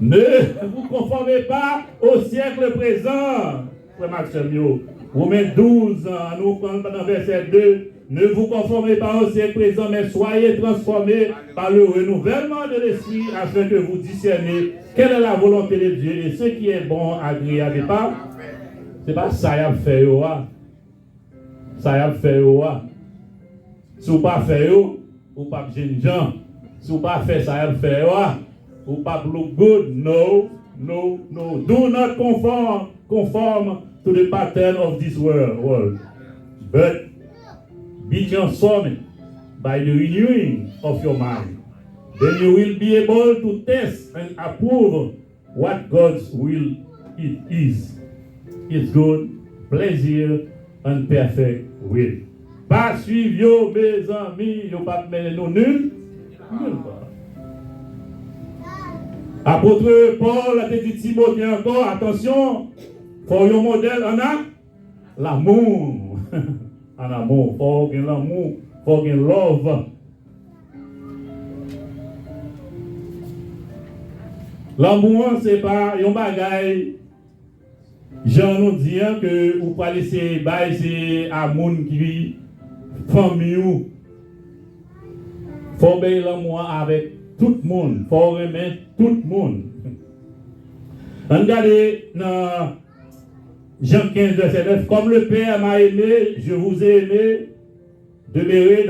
Ne vous conformez pas au siècle présent. Frère Maxime, Romains 12, nous prenons dans verset 2. Ne vous conformez pas au siècle présent, mais soyez transformés par le renouvellement de l'esprit afin que vous discerniez quelle est la volonté de Dieu et ce qui est bon, agréable. C'est pas ça qu'il a fait. Ça y a fait. Si vous ne pas fait, vous ne pas jeune gens. Si vous ne pas fait, ça y a fait. Vous ne pas look good. No. Do not conform to the pattern of this world. But be transformed by the renewing of your mind. Then you will be able to test and approve what God's will is. His good, pleasure, and perfect will. Pas suivre mes amis, vous pas mener nous nuls. Apôtre Paul a dit Timothée encore, attention, pour un modèle en l'amour. En amour, pour l'amour, pour love. L'amour, c'est pas un bagage. Jean nous dit que vous pouvez laisser c'est amour qui famille ou. Faut bien l'amour avec tout le monde, faut aimer tout le monde. Regardez dans Jean 15, verset 9, comme le Père m'a aimé, je vous ai aimé, demeurez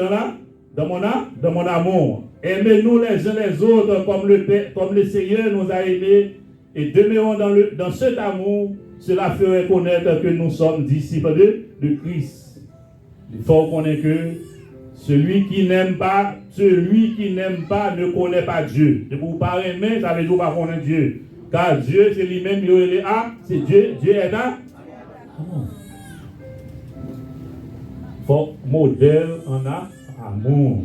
dans mon amour. Aimez-nous les uns les autres comme le Seigneur nous a aimés et demeurons dans cet amour. Cela ferait connaître que nous sommes disciples de Christ. Il faut connaître que celui qui n'aime pas ne connaît pas Dieu. Et pour pas aimer, ça veut dire pas connaître Dieu. Car Dieu, c'est lui-même, c'est Dieu. Dieu est là. faut modèle en a amour.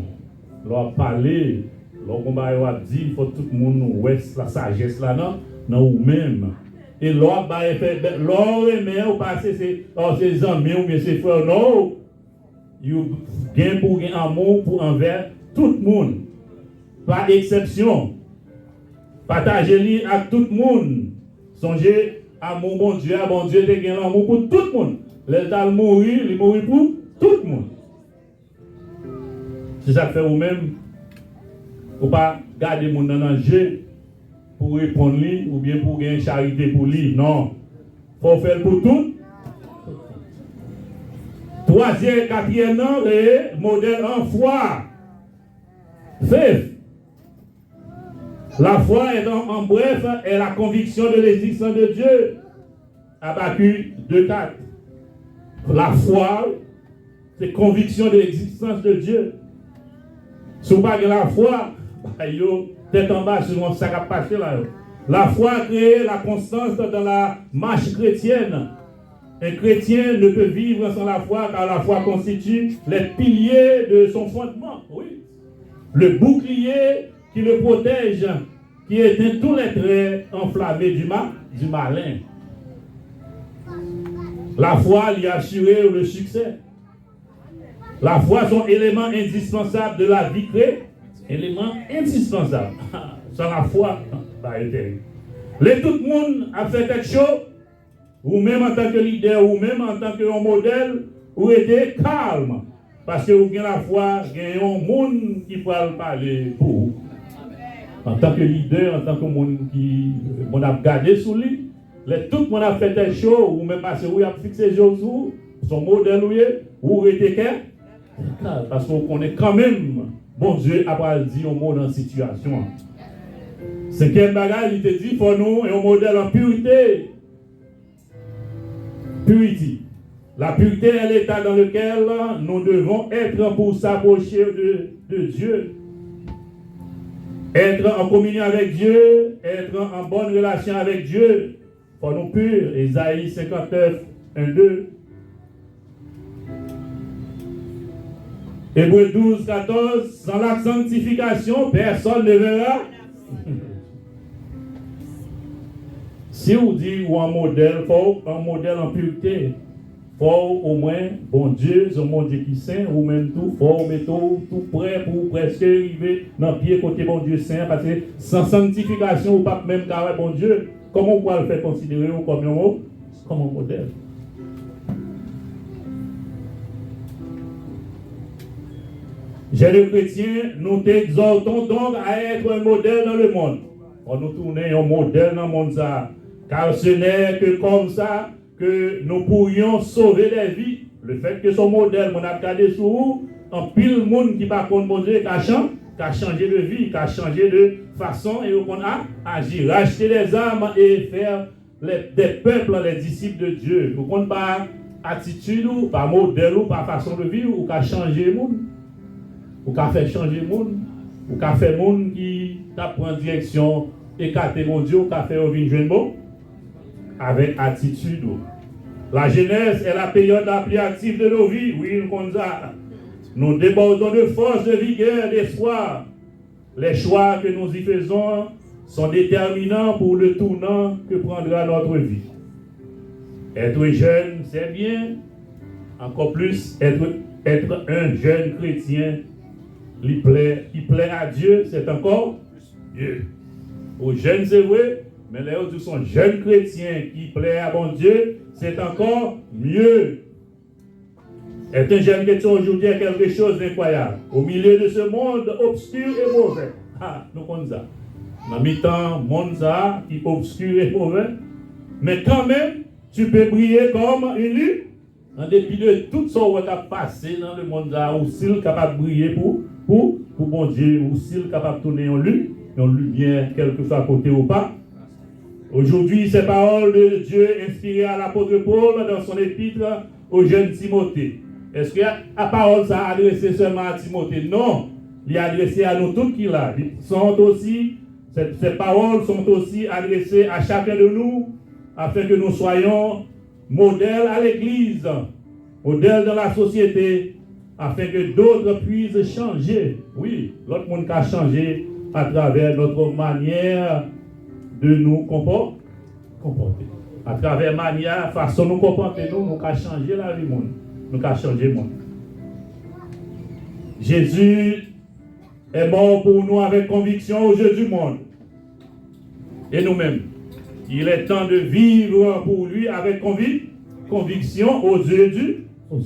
Leur parler, leur combat a dit, il faut tout le monde ouest la sagesse là non ou même. Et leur fait leur aimer ou passer ses amis ou bien ses frères non. You gain pour gain amour pour envers tout le monde. Pas exception. Partagez-le avec tout le monde. Songez à mon Dieu te gagne l'amour pour tout le monde. L'état mourir, il mourit pour tout le monde. C'est ça que fait vous-même. Ou pas garder mon dans danger pour répondre lui ou bien pour gagner charité pour lui. Non. Faut faire pour tout. Troisième, quatrième nom, le modèle en foi. Faith. La foi est en bref est la conviction de l'existence de Dieu. Habakkuk 2:4. La foi, c'est conviction de l'existence de Dieu. Si vous n'avez pas la foi, tête en bas, sur ça va passer là. La foi crée la constance dans la marche chrétienne. Un chrétien ne peut vivre sans la foi car la foi constitue les piliers de son fondement. Oui. Le bouclier qui le protège, qui éteint tous les traits enflammés du malin. La foi lui assure le succès. La foi sont éléments indispensables de la vie chrétienne. Éléments indispensables. Sans la foi, tout le monde a fait quelque chose, ou même en tant que leader, ou même en tant que modèle, ou était calme. Parce que vous avez la foi, vous avez un monde qui peut parler pour vous. En tant que leader, en tant que monde qui a gardé sous lui, tout le monde a fait des choses, ou même parce que vous avez fixé les choses sur son modèle, ou était parce qu'on connaît quand même, bon Dieu a pas dit un mot dans la situation. Cinquième bagage, il te dit, pour nous, un modèle en pureté. Purity. La pureté est l'état dans lequel nous devons être pour s'approcher de Dieu. Être en communion avec Dieu, être en bonne relation avec Dieu. Pour nous purs, Ésaïe 59, 1, 2. Hébreux 12, 14. Sans la sanctification, personne ne verra. Si vous dites ou un modèle, faut un modèle en pureté. Faut au moins, bon Dieu, c'est mon Dieu qui saint, ou même tout, faut mettre tout prêt pour presque arriver dans le pied côté bon Dieu saint, parce que sans sanctification, ou pas même carré bon Dieu, comment on peut le faire considérer comme un modèle? Jeunes chrétiens, nous t'exhortons donc à être un modèle dans le monde. On nous tourne un modèle dans le monde, ça. Car ce n'est que comme ça que nous pourrions sauver des vies. Le fait que son modèle, mon a regardé sur vous, en pile monde qui par contre, mon Dieu, qui a changé de vie, qui a changé de façon, et on a agi, racheter les âmes et faire des peuples, les disciples de Dieu. Vous comprenez pas attitude, ou pas modèle, ou pas façon de vivre, ou qu'à changer le monde, ou qu'à faire changer le monde, ou qu'à faire le monde qui prend direction, écarter mon Dieu, ou qu'à faire au vin bon. Avec attitude. La jeunesse est la période la plus active de nos vies. Oui, nous débordons de force, de vigueur, d'espoir. Les choix que nous y faisons sont déterminants pour le tournant que prendra notre vie. Être jeune, c'est bien. Encore plus, être un jeune chrétien, il plaît à Dieu, c'est encore mieux. Aux jeunes, c'est vrai. Mais les autres sont jeunes chrétiens qui plaisent à bon Dieu, c'est encore mieux. Être un jeune chrétien aujourd'hui est quelque chose d'incroyable. Au milieu de ce monde obscur et mauvais. Nous connaissons ça. Dans mi-temps, monde ça, qui est obscur et mauvais. Mais quand même, tu peux briller comme une lune. En dépit de tout ce qui a passé dans le monde là, ou s'il est capable de briller pour bon Dieu, ou s'il est capable de tourner en lumière, quel que soit à côté ou pas. Aujourd'hui, ces paroles de Dieu inspirées à l'apôtre Paul dans son épître au jeune Timothée. Est-ce que la parole ça adressée seulement à Timothée? Non, il est adressé à nous tous qui là. Ces paroles sont aussi adressées à chacun de nous afin que nous soyons modèles à l'Église, modèles dans la société afin que d'autres puissent changer. Oui, l'autre monde a changé à travers notre manière de nous comporter. À travers manière, façon de nous comporter, nous avons changé la vie, nous avons changé le monde. Jésus est mort pour nous avec conviction aux yeux du monde. Et nous-mêmes, il est temps de vivre pour lui avec conviction aux yeux du monde.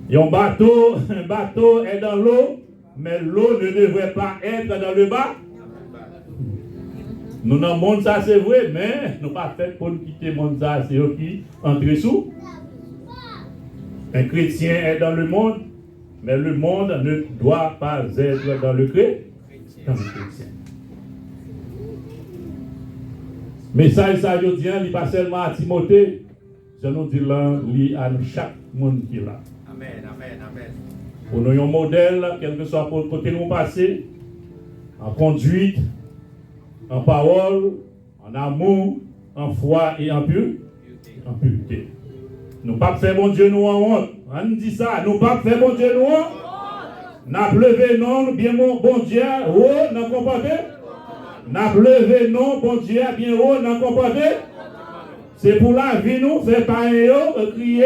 Et un bateau est dans l'eau, mais l'eau ne devrait pas être dans le bas. Nous dans le monde, ça c'est vrai, mais nous pas fait pour nous quitter le monde, ça c'est eux qui entrent sous. Un chrétien est dans le monde, mais le monde ne doit pas être dans le chrétien. Message ça, je dis, il n'est pas seulement à Timothée, je nous dis là, il à chaque monde qui est là. Amen, amen, amen. Pour nous, un modèle, quel que soit pour le côté nous passer, en conduite, en parole, en amour, en foi et en pureté. Nous ne pas faire bon Dieu nous en honte. On dit ça, nous ne pas faire bon Dieu nous en honte. N'a levé non, bien bon Dieu, oh, n'a comporté. N'a levé non, bon Dieu, bien haut, n'a comporté. C'est pour la vie, nous fait pas un crier.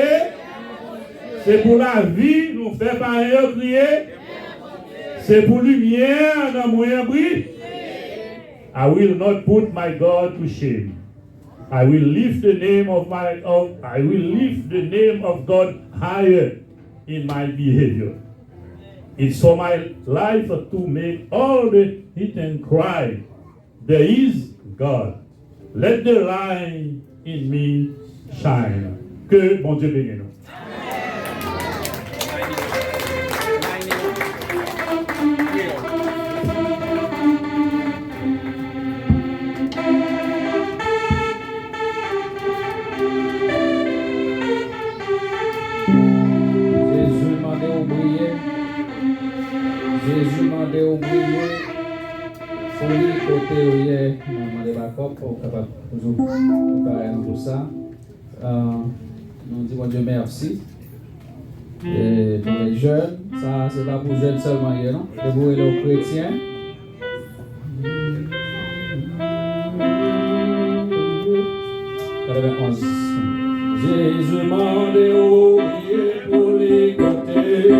C'est pour la vie, nous fait pas un crier. C'est pour lumière, dans moyen brille. I will not put my God to shame. I will lift the name of God higher in my behavior. It's for my life to make all the hit and cry. There is God. Let the light in me shine. Que bon Dieu bénisse nous. Jésus m'a oublié, folie côté où il est, m'a débarqué pour capable toujours préparer tout ça. Nous disons Dieu merci. Et pour les jeunes, ça c'est pas pour les jeunes seulement, non? C'est pour les chrétiens. Jésus m'a oublié pour les côtés.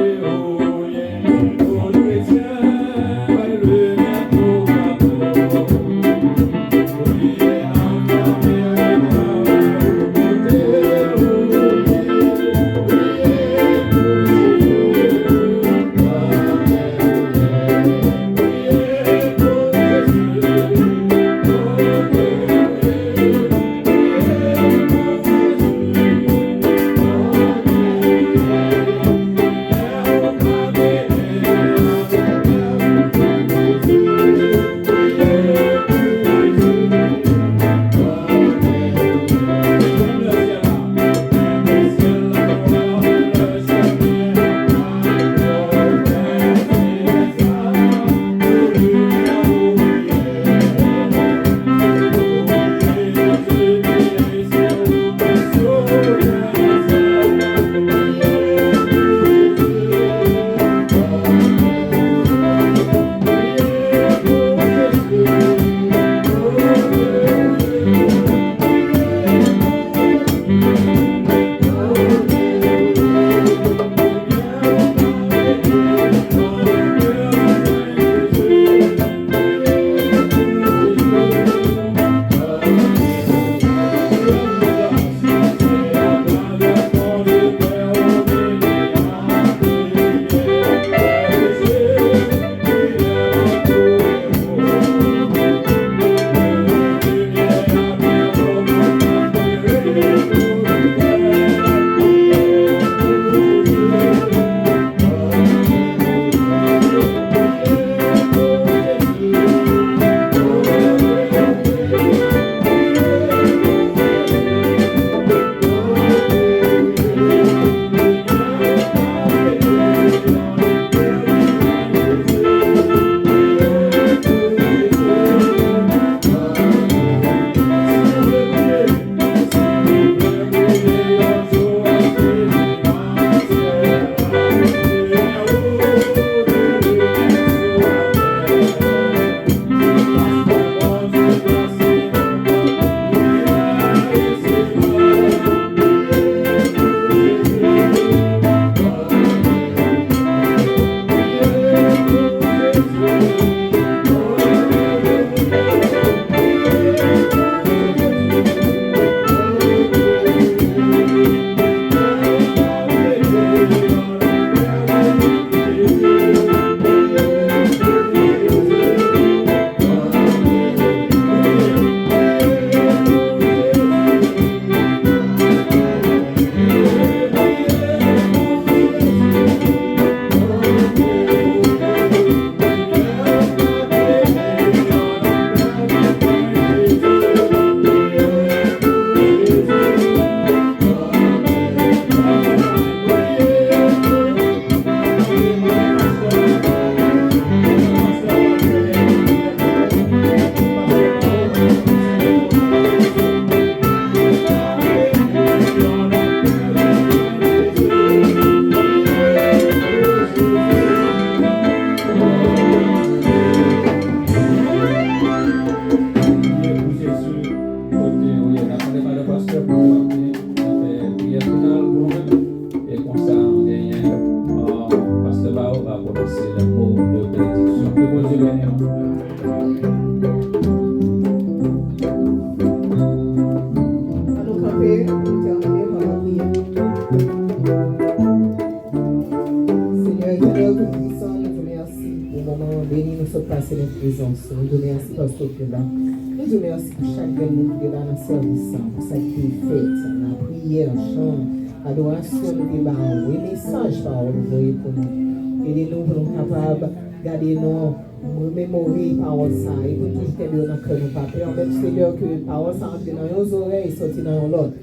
Seigneur, Tout-Puissant, nous te remercions pour le moment béni, nous sommes passés dans la présence. Nous te remercions parce que tu es là. Nous te remercions pour chaque monde qui est là dans le service, pour ça qui est fait, la prière, le chant, l'adoration, le débat, le message, parole, pour nous. Aidez-nous pour nous capables de garder nos mémories, parole ça, et pour nous toujours garder dans le cœur, nous pas permettre, Seigneur, que parole ça entre dans nos oreilles et sortir dans l'autre.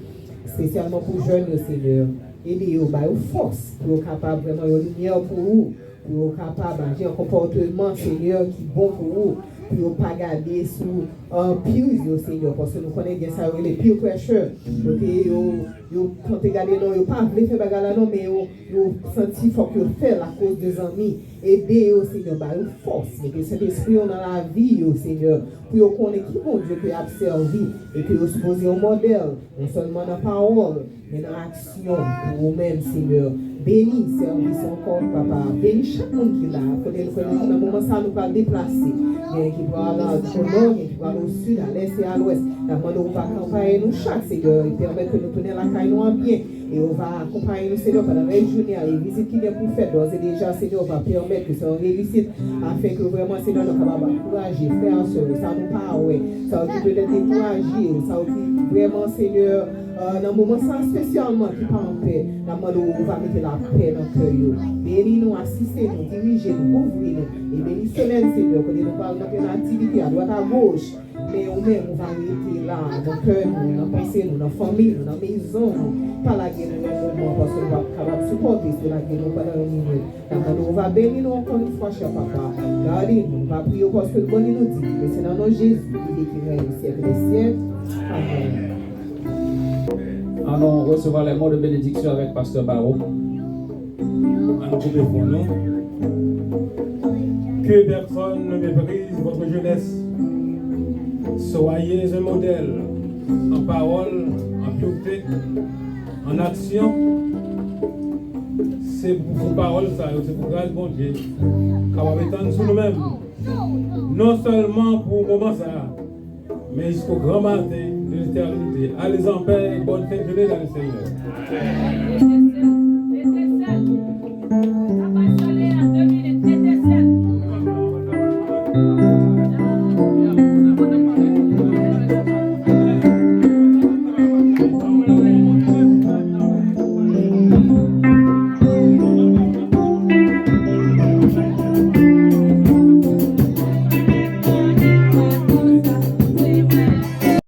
Spécialement pour les jeunes, Seigneur. Aidez-nous, force, pour être capable vraiment de lumière pour vous, pour être capable d'agir un comportement, Seigneur, qui est bon pour vous, pour ne pas garder sous un pire, Seigneur, parce que nous connaissons bien ça, les pire pressure. Quand tu regardes, non, ils pas voulu faire bagarre non, mais ils senti qu'il faut que faire la cause des amis. Aidez-vous, Seigneur, force, que cet esprit dans la vie, Seigneur, pour qu'on ait qui bon Dieu peut observer et que vous supposez un modèle, non seulement dans la parole, mais dans l'action pour vous-même, Seigneur. Bénis, service encore, Papa. Bénis chaque monde qui est là. Dans le moment ça, nous allons déplacer. Qui va aller au nord, qui va aller au sud, à l'est et à l'ouest. La demande on va accompagner nous chaque, Seigneur. Il permet que nous tournions la caille nous en bien. Et on va accompagner nous, Seigneur, pendant les journées, les visites qui viennent pour faire. D'ores et déjà, Seigneur, on va permettre que c'est une réussite afin que vraiment, Seigneur, nous sommes capables d'encourager, frères et sœurs. Ça nous parle, ça nous peut être décourager, ça nous vraiment, Seigneur, dans un moment ça spécialement qui pas en paix, dans le moment où on va mettre la paix dans le cœur. Bénis-nous, assistez-nous, dirigez-nous, ouvrez-nous. Et bénis semaine, Seigneur, que nous parlons de l'activité à droite, à gauche. Mais nous-mêmes, on va rester là, dans le cœur, dans la pensée, dans la famille, dans la maison. Pas la guerre, moment, parce qu'on va capable de supporter la guerre, pendant une minute. On va bénir nous encore une fois, cher Papa. Gardez-nous, on va prier parce que le bon nous dit. Mais c'est dans nos Jésus, qui règne au siècle des siècles. Amen. Allons recevoir les mots de bénédiction avec Pasteur Barreau. Allons pour nous. Que personne ne méprise votre jeunesse. Soyez un modèle en parole, en pureté, en action. C'est pour vos paroles, ça, c'est pour grâce bon Dieu. Car on va étendre sur nous-mêmes. Non seulement pour le moment, ça, mais jusqu'au grand matin de l'éternité. Allez en paix, bonne fin de journée dans le Seigneur. Amen.